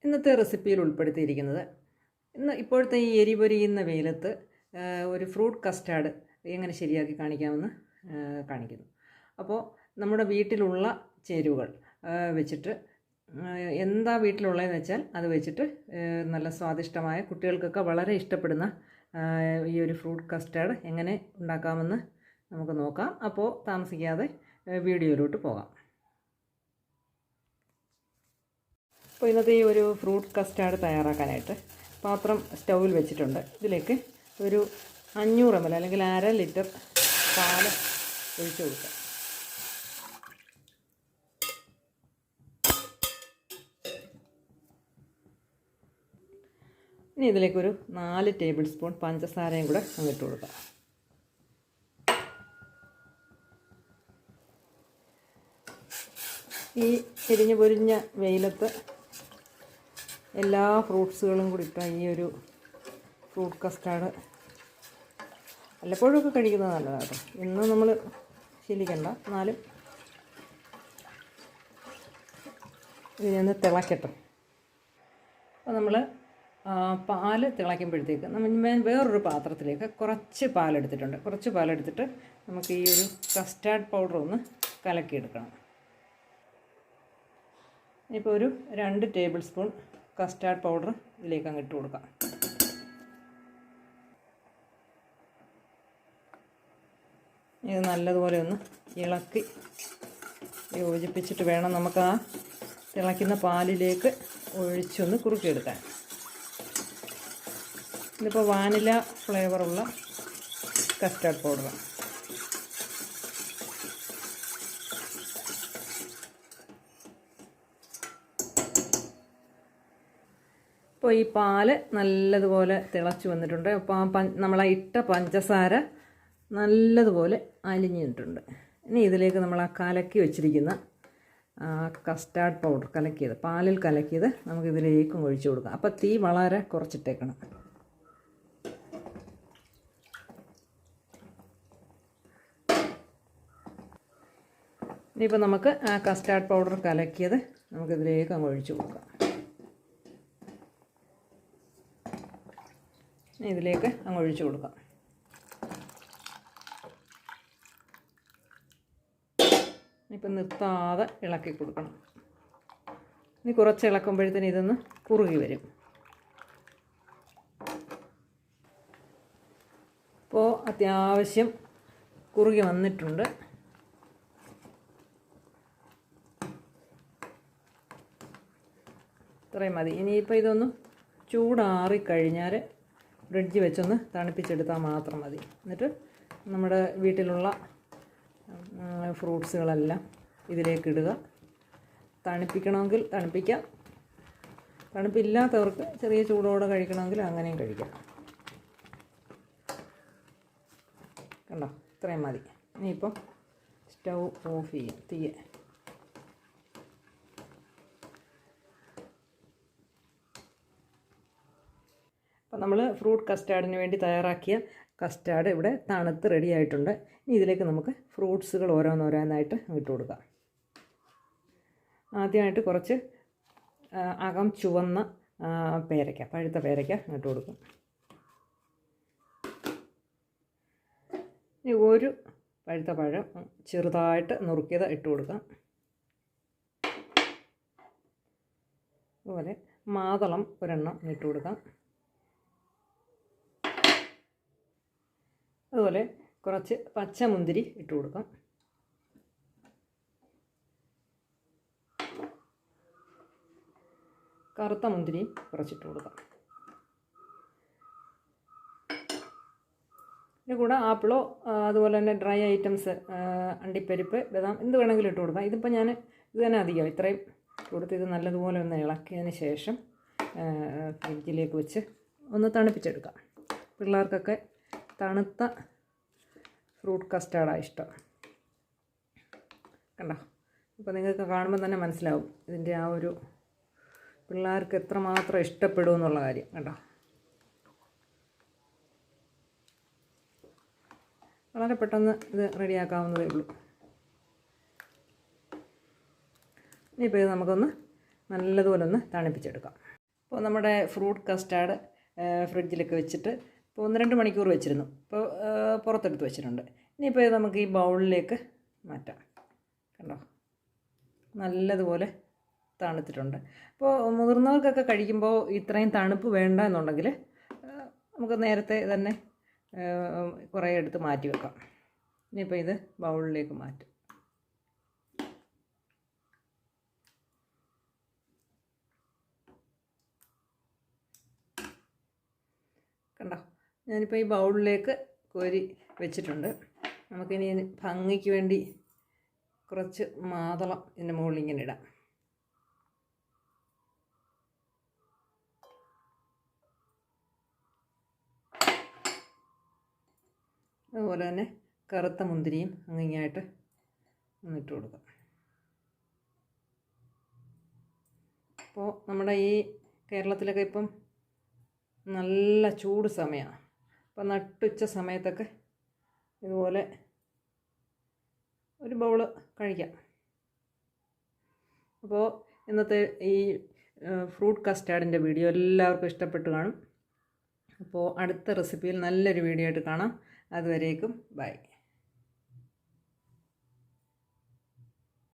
ഇന്നത്തെ റെസിപ്പിയിൽ ഉൾപ്പെടുത്തിയിരിക്കുന്നത് ഇപ്പോഴത്തെ ഈ എരിപൊരിയുന്ന വെയിലത്ത് ഒരു ഫ്രൂട്ട് കസ്റ്റാർഡ് എങ്ങനെ ശരിയാക്കി കാണിക്കാമെന്ന് കാണിക്കുന്നു. അപ്പോൾ നമ്മുടെ വീട്ടിലുള്ള ചേരുവകൾ വെച്ചിട്ട് എന്താ വീട്ടിലുള്ളതെന്ന് വെച്ചാൽ അത് വെച്ചിട്ട് നല്ല സ്വാദിഷ്ടമായ കുട്ടികൾക്കൊക്കെ വളരെ ഇഷ്ടപ്പെടുന്ന ഈ ഒരു ഫ്രൂട്ട് കസ്റ്റാർഡ് എങ്ങനെ ഉണ്ടാക്കാമെന്ന് നമുക്ക് നോക്കാം. അപ്പോൾ താമസിക്കാതെ വീഡിയോയിലോട്ട് പോകാം. അപ്പോൾ ഇന്നത്തെ ഈ ഒരു ഫ്രൂട്ട് കസ്റ്റാർഡ് തയ്യാറാക്കാനായിട്ട് പാത്രം സ്റ്റൗവിൽ വെച്ചിട്ടുണ്ട്. ഇതിലേക്ക് ഒരു 500 ml അല്ലെങ്കിൽ 1/2 ലിറ്റർ പാല് ഒഴിച്ച് കൊടുക്കാം. ഇനി ഇതിലേക്കൊരു 4 ടേബിൾ സ്പൂൺ പഞ്ചസാരയും കൂടെ അങ്ങിട്ട് കൊടുക്കാം. ഈ എരിഞ്ഞു പൊരിഞ്ഞ വെയിലത്ത് എല്ലാ ഫ്രൂട്ട്സുകളും കൂടി ഇട്ട ഈ ഒരു ഫ്രൂട്ട് കസ്റ്റാർഡ് വല്ലപ്പോഴൊക്കെ കഴിക്കുന്നത് നല്ലതാണ് കേട്ടോ. ഇന്ന് നമ്മൾ ശീലിക്കണ്ട, എന്നാലും ഇതിനൊന്ന് തിളക്കട്ടെ. അപ്പോൾ നമ്മൾ പാല് തിളയ്ക്കുമ്പോഴത്തേക്ക് നമ്മൾ വേറൊരു പാത്രത്തിലേക്ക് കുറച്ച് പാലെടുത്തിട്ടുണ്ട്. കുറച്ച് പാലെടുത്തിട്ട് നമുക്ക് ഈ ഒരു കസ്റ്റാർഡ് പൗഡർ ഒന്ന് കലക്കിയെടുക്കണം. ഇപ്പോൾ ഒരു 2 ടേബിൾ സ്പൂൺ കസ്റ്റാർഡ് പൗഡർ ഇതിലേക്ക് അങ്ങ് ഇട്ട് കൊടുക്കാം. ഇത് നല്ലതുപോലെ ഒന്ന് ഇളക്കി യോജിപ്പിച്ചിട്ട് വേണം നമുക്ക് ആ തിളയ്ക്കുന്ന പാലിലേക്ക് ഒഴിച്ചൊന്ന് കുറുക്കിയെടുക്കാൻ. ഇതിപ്പോൾ വാനില ഫ്ലേവറുള്ള കസ്റ്റാർഡ് പൗഡറാണ്. ഇപ്പോൾ ഈ പാല് നല്ലതുപോലെ തിളച്ച് വന്നിട്ടുണ്ട്. അപ്പോൾ നമ്മളാ ഇട്ട പഞ്ചസാര നല്ലതുപോലെ അലിഞ്ഞിട്ടുണ്ട്. ഇനി ഇതിലേക്ക് നമ്മൾ ആ കലക്കി വെച്ചിരിക്കുന്ന കസ്റ്റാർഡ് പൗഡർ കലക്കിയത്, പാലിൽ കലക്കിയത് നമുക്കിതിലേക്കും ഒഴിച്ചു കൊടുക്കാം. അപ്പോൾ തീ വളരെ കുറച്ചിട്ടേക്കണം. ഇനിയിപ്പോൾ നമുക്ക് ആ കസ്റ്റാർഡ് പൗഡർ കലക്കിയത് നമുക്കിതിലേക്ക് അങ്ങ് ഒഴിച്ചു കൊടുക്കാം. ഇതിലേക്ക് അങ്ങ് ഒഴിച്ചു കൊടുക്കാം. ഇപ്പം നിർത്താതെ ഇളക്കി കൊടുക്കണം. ഇനി കുറച്ച് ഇളക്കുമ്പോഴത്തേന് ഇതൊന്ന് കുറുകി വരും. ഇപ്പോൾ അത്യാവശ്യം കുറുകി വന്നിട്ടുണ്ട്. ഇത്രയും മതി. ഇനിയിപ്പോൾ ഇതൊന്ന് ചൂടാറിക്കഴിഞ്ഞാൽ ഫ്രിഡ്ജിൽ വെച്ചൊന്ന് തണുപ്പിച്ചെടുത്താൽ മാത്രം മതി. എന്നിട്ട് നമ്മുടെ വീട്ടിലുള്ള ഫ്രൂട്ട്സുകളെല്ലാം ഇതിലേക്ക് ഇടുക. തണുപ്പിക്കണമെങ്കിൽ തണുപ്പിക്കാം, തണുപ്പില്ലാത്തവർക്ക് ചെറിയ ചൂടോടെ കഴിക്കണമെങ്കിൽ അങ്ങനെയും കഴിക്കാം. കണ്ടോ, ഇത്രയും മതി. ഇനിയിപ്പം സ്റ്റൗ ഓഫ് ചെയ്യും തീയെ. അപ്പോൾ നമ്മൾ ഫ്രൂട്ട് കസ്റ്റാർഡിന് വേണ്ടി തയ്യാറാക്കിയ കസ്റ്റാർഡ് ഇവിടെ തണുത്ത് റെഡി ആയിട്ടുണ്ട്. ഇനി ഇതിലേക്ക് നമുക്ക് ഫ്രൂട്ട്സുകൾ ഓരോന്നോരോന്നായിട്ട് ഇട്ട് കൊടുക്കാം. ആദ്യമായിട്ട് കുറച്ച് അകം ചുവന്ന പേരയ്ക്ക, പഴുത്ത പേരയ്ക്ക ഇട്ട് കൊടുക്കും. ഇനി ഒരു പഴുത്ത പഴം ചെറുതായിട്ട് നുറുക്കിയത് ഇട്ട് കൊടുക്കാം. അതുപോലെ മാതളം ഒരെണ്ണം ഇട്ട് കൊടുക്കാം. അതുപോലെ കുറച്ച് പച്ചമുന്തിരി ഇട്ട് കൊടുക്കാം. കറുത്ത മുന്തിരിയും കുറച്ചിട്ട് കൊടുക്കാം. ഇതിൻ്റെ കൂടെ ആപ്പിളോ അതുപോലെ തന്നെ ഡ്രൈ ഐറ്റംസ്, അണ്ടിപ്പരിപ്പ്, ബദാം എന്ത് വേണമെങ്കിലും ഇട്ട് കൊടുക്കാം. ഇതിപ്പോൾ ഞാൻ ഇത് തന്നെ അധികം ഇത്രയും കൊടുത്ത് ഇത് നല്ലതുപോലെ ഒന്ന് ഇളക്കിയതിന് ശേഷം ഫ്രിഡ്ജിലേക്ക് വെച്ച് ഒന്ന് തണുപ്പിച്ചെടുക്കാം. പിള്ളേർക്കൊക്കെ തണുത്ത ഫ്രൂട്ട് കസ്റ്റാർഡാണ് ഇഷ്ടം. കണ്ടോ, അപ്പോൾ നിങ്ങൾക്ക് കാണുമ്പോൾ തന്നെ മനസ്സിലാവും ഇതിൻ്റെ ആ ഒരു പിള്ളേർക്ക് എത്രമാത്രം ഇഷ്ടപ്പെടും എന്നുള്ള കാര്യം. കണ്ടോ, വളരെ പെട്ടെന്ന് ഇത് റെഡിയാക്കാവുന്നതേ ഉള്ളൂ. ഇനിയിപ്പോൾ ഇത് നമുക്കൊന്ന് നല്ലതുപോലെ ഒന്ന് തണുപ്പിച്ചെടുക്കാം. അപ്പോൾ നമ്മുടെ ഫ്രൂട്ട് കസ്റ്റാർഡ് ഫ്രിഡ്ജിലൊക്കെ വെച്ചിട്ട് ഇപ്പോൾ 1-2 മണിക്കൂർ വെച്ചിരുന്നു. ഇപ്പോൾ പുറത്തെടുത്ത് വെച്ചിട്ടുണ്ട്. ഇനിയിപ്പോൾ ഇത് നമുക്ക് ഈ ബൗളിലേക്ക് മാറ്റാം. കണ്ടോ, നല്ലതുപോലെ തണുത്തിട്ടുണ്ട്. അപ്പോൾ മുതിർന്നവർക്കൊക്കെ കഴിക്കുമ്പോൾ ഇത്രയും തണുപ്പ് വേണ്ട എന്നുണ്ടെങ്കിൽ നമുക്ക് നേരത്തെ തന്നെ കുറേ എടുത്ത് മാറ്റി വെക്കാം. ഇനിയിപ്പോൾ ഇത് ബൗളിലേക്ക് മാറ്റും. കണ്ടോ, ഞാനിപ്പോൾ ഈ ബൗളിലേക്ക് കോരി വെച്ചിട്ടുണ്ട്. നമുക്കിനി ഭംഗിക്ക് വേണ്ടി കുറച്ച് മാതളം ഇതിൻ്റെ മുകളിൽ ഇങ്ങനെ ഇടാം. അതുപോലെ തന്നെ കറുത്ത മുന്തിരിയും അങ്ങിങ്ങായിട്ട് ഒന്നിട്ട് കൊടുക്കാം. അപ്പോൾ നമ്മുടെ ഈ കേരളത്തിലൊക്കെ ഇപ്പം നല്ല ചൂട് സമയമാണ്. അപ്പോൾ നട്ടുച്ച സമയത്തൊക്കെ ഇതുപോലെ ഒരു ബൗള് കഴിക്കാം. അപ്പോൾ ഇന്നത്തെ ഈ ഫ്രൂട്ട് കസ്റ്റാർഡിൻ്റെ വീഡിയോ എല്ലാവർക്കും ഇഷ്ടപ്പെട്ട് കാണും. അപ്പോൾ അടുത്ത റെസിപ്പിയിൽ നല്ലൊരു വീഡിയോ ആയിട്ട് കാണാം. അതുവരേക്കും ബൈ.